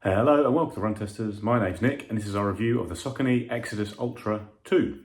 Hello and welcome to Run Testers. My name's Nick and this is our review of the Saucony Xodus Ultra 2.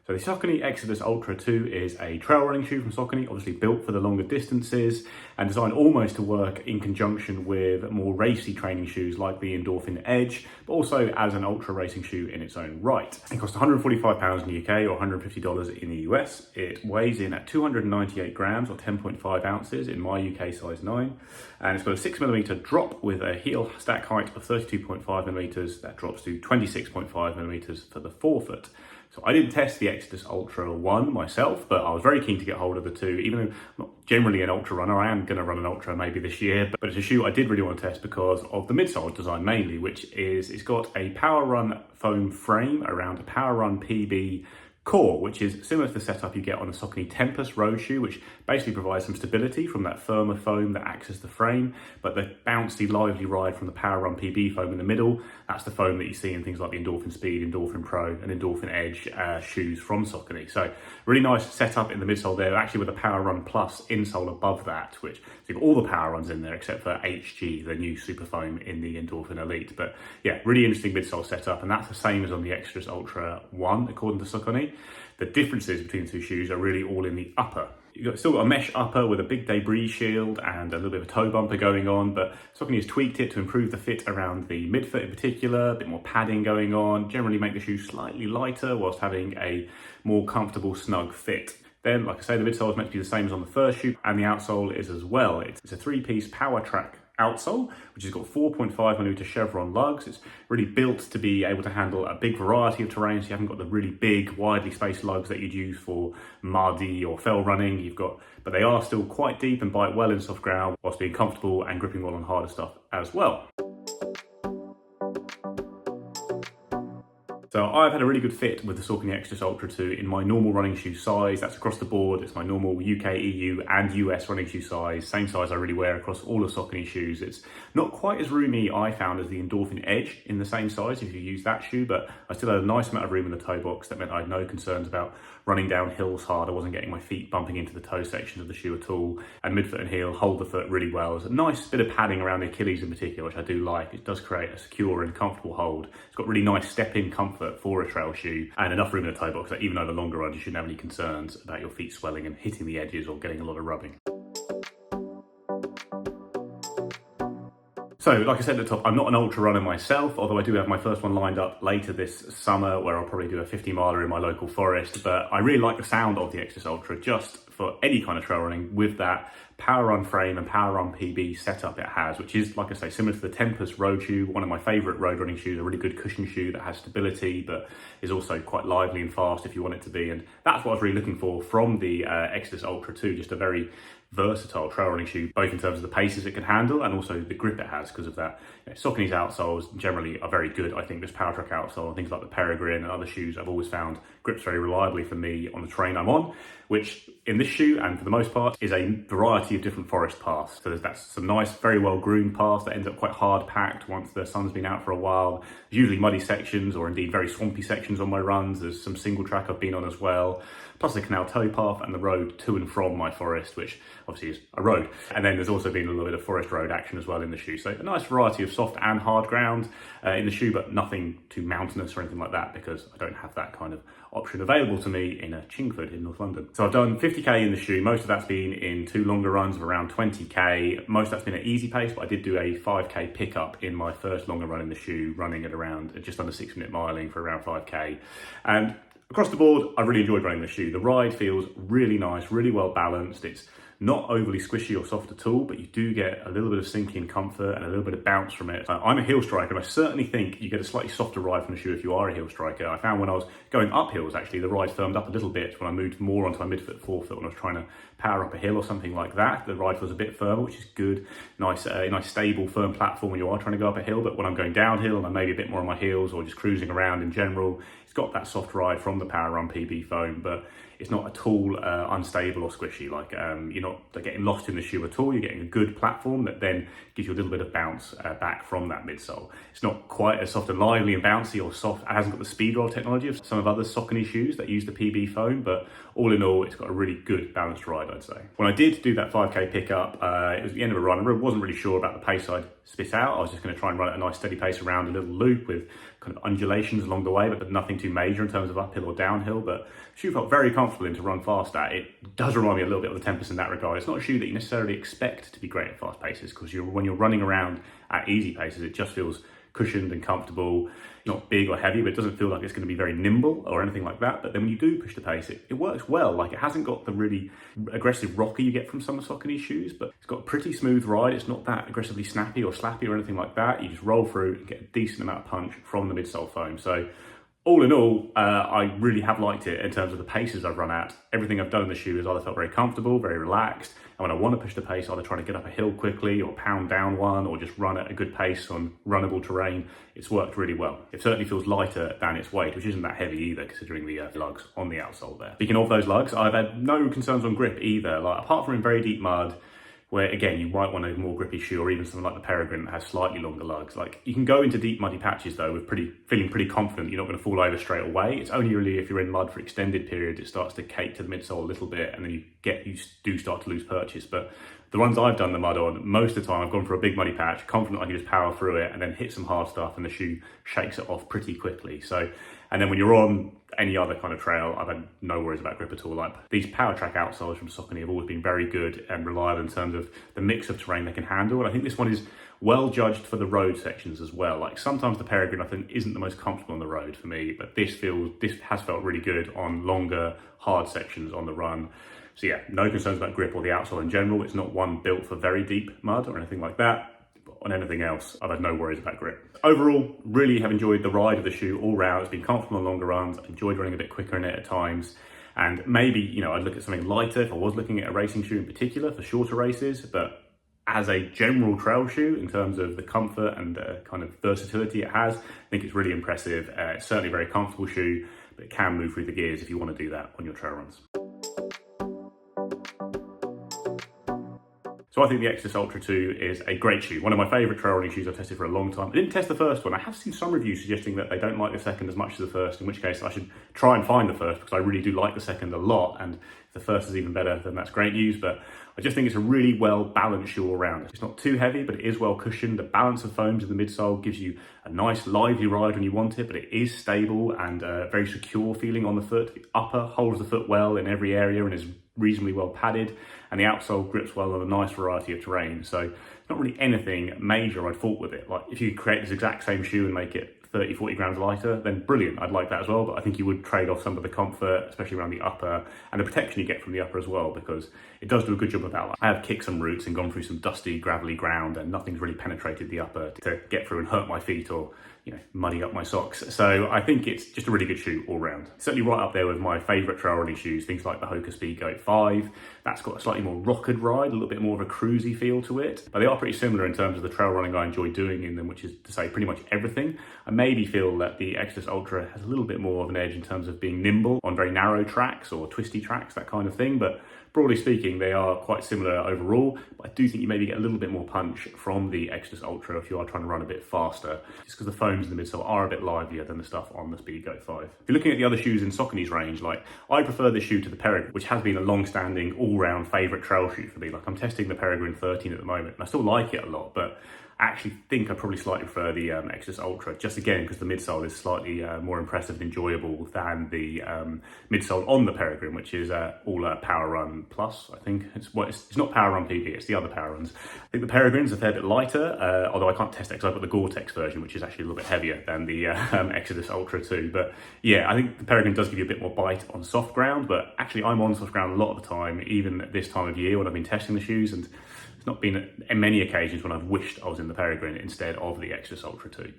So the Saucony Xodus Ultra 2 is a trail running shoe from Saucony, obviously built for the longer distances and designed almost to work in conjunction with more racy training shoes like the Endorphin Edge, but also as an ultra racing shoe in its own right. It costs £145 in the UK or $150 in the US. It weighs in at 298 grams or 10.5 ounces in my UK size 9. And it's got a 6mm drop with a heel stack height of 32.5mm. That drops to 26.5mm for the forefoot. So I didn't test the Xodus Ultra 1 myself, but I was very keen to get hold of the 2, even though I'm not generally an ultra runner. I am going to run an ultra maybe this year, but it's a shoe I did really want to test because of the midsole design mainly, which is it's got a Power Run foam frame around a Power Run PB core, which is similar to the setup you get on a Saucony Tempest road shoe, which basically provides some stability from that firmer foam that acts as the frame, but the bouncy, lively ride from the Power Run PB foam in the middle, that's the foam that you see in things like the Endorphin Speed, Endorphin Pro, and Endorphin Edge shoes from Saucony. So really nice setup in the midsole there, actually with a Power Run Plus insole above that, which so you've got all the Power Runs in there except for HG, the new super foam in the Endorphin Elite. But yeah, really interesting midsole setup, and that's the same as on the Xodus Ultra 1, according to Saucony. The differences between the two shoes are really all in the upper. You've still got a mesh upper with a big debris shield and a little bit of a toe bumper going on, but Saucony has tweaked it to improve the fit around the midfoot in particular, a bit more padding going on, generally make the shoe slightly lighter whilst having a more comfortable, snug fit. Then, like I say, the midsole is meant to be the same as on the first shoe, and the outsole is as well. It's a 3-piece Power Track outsole, which has got 4.5mm chevron lugs. It's really built to be able to handle a big variety of terrain, so you haven't got the really big, widely spaced lugs that you'd use for muddy or fell running. But they are still quite deep and bite well in soft ground, whilst being comfortable and gripping well on harder stuff as well. So I've had a really good fit with the Saucony Xodus Ultra 2 in my normal running shoe size. That's across the board. It's my normal UK, EU and US running shoe size. Same size I really wear across all of Saucony shoes. It's not quite as roomy, I found, as the Endorphin Edge in the same size if you use that shoe, but I still had a nice amount of room in the toe box. That meant I had no concerns about running down hills hard. I wasn't getting my feet bumping into the toe section of the shoe at all. And midfoot and heel hold the foot really well. There's a nice bit of padding around the Achilles in particular, which I do like. It does create a secure and comfortable hold. It's got really nice step-in comfort for a trail shoe and enough room in the toe box that even over longer runs you shouldn't have any concerns about your feet swelling and hitting the edges or getting a lot of rubbing. So, like I said at the top, I'm not an ultra runner myself, although I do have my first one lined up later this summer where I'll probably do a 50 miler in my local forest, but I really like the sound of the Xodus Ultra just for any kind of trail running with that Power Run frame and Power Run PB setup it has, which is, like I say, similar to the Tempest road shoe, one of my favourite road running shoes, a really good cushion shoe that has stability but is also quite lively and fast if you want it to be, and that's what I was really looking for from the Xodus Ultra 2, just a very versatile trail running shoe, both in terms of the paces it can handle and also the grip it has because of that. Saucony's outsoles generally are very good. I think this Power Track outsole and things like the Peregrine and other shoes I've always found grips very reliably for me on the terrain I'm on, which in this shoe and for the most part is a variety of different forest paths. So that's some nice, very well groomed paths that end up quite hard packed once the sun's been out for a while. There's usually muddy sections or indeed very swampy sections on my runs. There's some single track I've been on as well, plus the canal towpath and the road to and from my forest, which obviously is a road. And then there's also been a little bit of forest road action as well in the shoe. So a nice variety of soft and hard ground in the shoe, but nothing too mountainous or anything like that because I don't have that kind of option available to me in Chingford in North London. So I've done 50k in the shoe. Most of that's been in 2 longer runs of around 20k. Most of that's been at easy pace, but I did do a 5k pickup in my first longer run in the shoe, running at around just under 6-minute miling for around 5k. And across the board, I really enjoyed running the shoe. The ride feels really nice, really well balanced. It's not overly squishy or soft at all, but you do get a little bit of sinking comfort and a little bit of bounce from it. I'm a heel striker, and I certainly think you get a slightly softer ride from the shoe if you are a heel striker. I found when I was going up hills, actually, the ride firmed up a little bit when I moved more onto my midfoot, forefoot when I was trying to power up a hill or something like that. The ride was a bit firmer, which is good. Nice, stable, firm platform when you are trying to go up a hill. But when I'm going downhill and I'm maybe a bit more on my heels or just cruising around in general, it's got that soft ride from the Power Run PB foam, but it's not at all unstable or squishy. Like you're not getting lost in the shoe at all. You're getting a good platform that then gives you a little bit of bounce back from that midsole. It's not quite as soft and lively and bouncy or soft. It hasn't got the speed roll technology of some of other Saucony shoes that use the PB foam, but all in all, it's got a really good balanced ride, I'd say. When I did do that 5K pickup, it was the end of a run. I wasn't really sure about the pace I'd spit out. I was just going to try and run at a nice steady pace around a little loop with kind of undulations along the way, but nothing too major in terms of uphill or downhill. But the shoe felt very comfortable in to run fast at. It does remind me a little bit of the Tempest in that regard. It's not a shoe that you necessarily expect to be great at fast paces, because when you're running around at easy paces, it just feels cushioned and comfortable. Not big or heavy, but it doesn't feel like it's going to be very nimble or anything like that. But then when you do push the pace, it works well. Like, it hasn't got the really aggressive rocker you get from some of Saucony shoes, but it's got a pretty smooth ride. It's not that aggressively snappy or slappy or anything like that. You just roll through and get a decent amount of punch from the midsole foam. So all in all, I really have liked it in terms of the paces I've run at. Everything I've done in the shoe has either felt very comfortable, very relaxed, and when I want to push the pace, either trying to get up a hill quickly or pound down one or just run at a good pace on runnable terrain, it's worked really well. It certainly feels lighter than its weight, which isn't that heavy either, considering the lugs on the outsole there. Speaking of those lugs, I've had no concerns on grip either. Like, apart from in very deep mud, where again, you might want a more grippy shoe, or even something like the Peregrine that has slightly longer lugs. Like, you can go into deep muddy patches though with feeling pretty confident you're not going to fall over straight away. It's only really if you're in mud for extended periods, it starts to cake to the midsole a little bit, and then you do start to lose purchase. But the ones I've done the mud on, most of the time I've gone for a big muddy patch, confident I can just power through it and then hit some hard stuff and the shoe shakes it off pretty quickly. So, and then when you're on any other kind of trail, I've had no worries about grip at all. Like, these Power Track outsoles from Saucony have always been very good and reliable in terms of the mix of terrain they can handle. And I think this one is well judged for the road sections as well. Like, sometimes the Peregrine, I think, isn't the most comfortable on the road for me, but this has felt really good on longer, hard sections on the run. So yeah, no concerns about grip or the outsole in general. It's not one built for very deep mud or anything like that. But on anything else, I've had no worries about grip. Overall, really have enjoyed the ride of the shoe all round. It's been comfortable on longer runs. I've enjoyed running a bit quicker in it at times. And maybe, I'd look at something lighter if I was looking at a racing shoe in particular for shorter races. But as a general trail shoe, in terms of the comfort and kind of versatility it has, I think it's really impressive. It's certainly a very comfortable shoe, but it can move through the gears if you want to do that on your trail runs. So I think the Xodus Ultra 2 is a great shoe. One of my favourite trail running shoes I've tested for a long time. I didn't test the first one. I have seen some reviews suggesting that they don't like the second as much as the first, in which case I should try and find the first, because I really do like the second a lot, and if the first is even better, then that's great news. But I just think it's a really well balanced shoe all around. It's not too heavy, but it is well cushioned. The balance of foams in the midsole gives you a nice lively ride when you want it, but it is stable and very secure feeling on the foot. The upper holds the foot well in every area and is reasonably well padded, and the outsole grips well on a nice variety of terrain. So it's not really anything major I'd fault with it. Like, if you could create this exact same shoe and make it 30, 40 grams lighter, then brilliant, I'd like that as well. But I think you would trade off some of the comfort, especially around the upper, and the protection you get from the upper as well, because it does do a good job of that. Like, I have kicked some roots and gone through some dusty, gravelly ground, and nothing's really penetrated the upper to get through and hurt my feet or muddy up my socks. So I think it's just a really good shoe all round. Certainly right up there with my favourite trail running shoes, things like the Hoka Speed Goat 5. That's got a slightly more rockered ride, a little bit more of a cruisy feel to it. But they are pretty similar in terms of the trail running I enjoy doing in them, which is to say pretty much everything. I maybe feel that the Xodus Ultra has a little bit more of an edge in terms of being nimble on very narrow tracks or twisty tracks, that kind of thing. But broadly speaking, they are quite similar overall, but I do think you maybe get a little bit more punch from the Xodus Ultra if you are trying to run a bit faster, just because the foams in the midsole are a bit livelier than the stuff on the Speed Goat 5. If you're looking at the other shoes in Saucony's range, like, I prefer this shoe to the Peregrine, which has been a long-standing, all-round favourite trail shoe for me. Like, I'm testing the Peregrine 13 at the moment, and I still like it a lot, but I actually think I probably slightly prefer the Xodus Ultra, just again because the midsole is slightly more impressive and enjoyable than the midsole on the Peregrine, which is all Power Run Plus. I think it's not Power Run PB, it's the other Power Runs. I think the Peregrine's a fair bit lighter, although I can't test it because I've got the Gore-Tex version, which is actually a little bit heavier than the Xodus Ultra 2. But yeah, I think the Peregrine does give you a bit more bite on soft ground, but actually I'm on soft ground a lot of the time, even at this time of year when I've been testing the shoes, and It's not been in many occasions when I've wished I was in the Peregrine instead of the Xodus Ultra 2.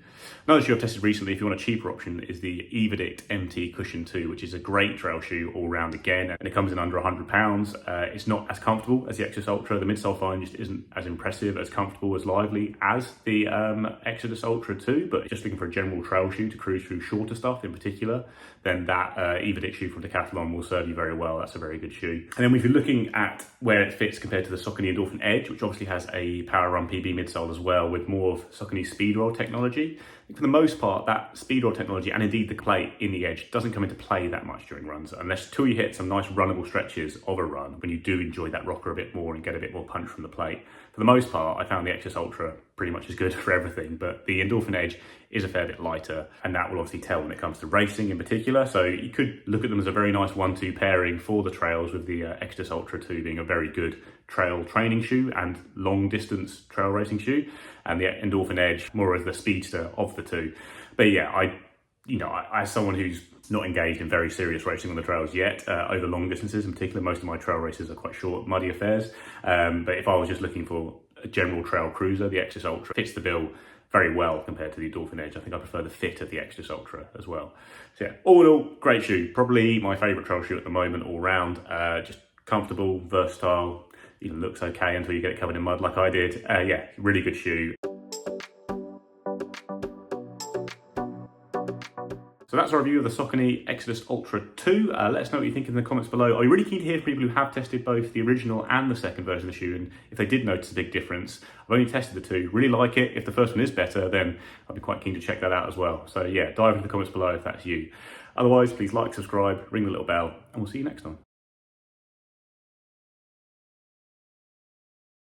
Another shoe I've tested recently, if you want a cheaper option, is the Evadict MT Cushion 2, which is a great trail shoe all round again, and it comes in under £100. It's not as comfortable as the Xodus Ultra. The midsole foam just isn't as impressive, as comfortable, as lively as the Xodus Ultra 2, but just looking for a general trail shoe to cruise through shorter stuff in particular, then that Evadict shoe from Decathlon will serve you very well. That's a very good shoe. And then if you're looking at where it fits compared to the Saucony Endorphin Edge, which obviously has a Power Run PB midsole as well, with more of Saucony's Speedroll technology, I think for the most part, that Speedroll technology and indeed the plate in the Edge doesn't come into play that much during runs, until you hit some nice runnable stretches of a run, when you do enjoy that rocker a bit more and get a bit more punch from the plate. For the most part, I found the Xodus Ultra pretty much as good for everything, but the Endorphin Edge is a fair bit lighter, and that will obviously tell when it comes to racing in particular. So you could look at them as a very nice 1-2 pairing for the trails, with the Xodus Ultra 2 being a very good trail training shoe and long distance trail racing shoe, and the Endorphin Edge more as the speedster of the two. But yeah, I as someone who's not engaged in very serious racing on the trails yet, over long distances in particular, most of my trail races are quite short, muddy affairs. But if I was just looking for a general trail cruiser, the Xodus Ultra fits the bill very well compared to the Endorphin Edge. I think I prefer the fit of the Xodus Ultra as well. So yeah, all in all, great shoe. Probably my favourite trail shoe at the moment all round. Just comfortable, versatile, even looks okay until you get it covered in mud like I did. Yeah, really good shoe. So that's our review of the Saucony Xodus Ultra 2. Let us know what you think in the comments below. I'd be really keen to hear from people who have tested both the original and the second version of the shoe, and if they did notice a big difference. I've only tested the two, really like it. If the first one is better, then I'd be quite keen to check that out as well. So yeah, dive into the comments below if that's you. Otherwise, please like, subscribe, ring the little bell, and we'll see you next time.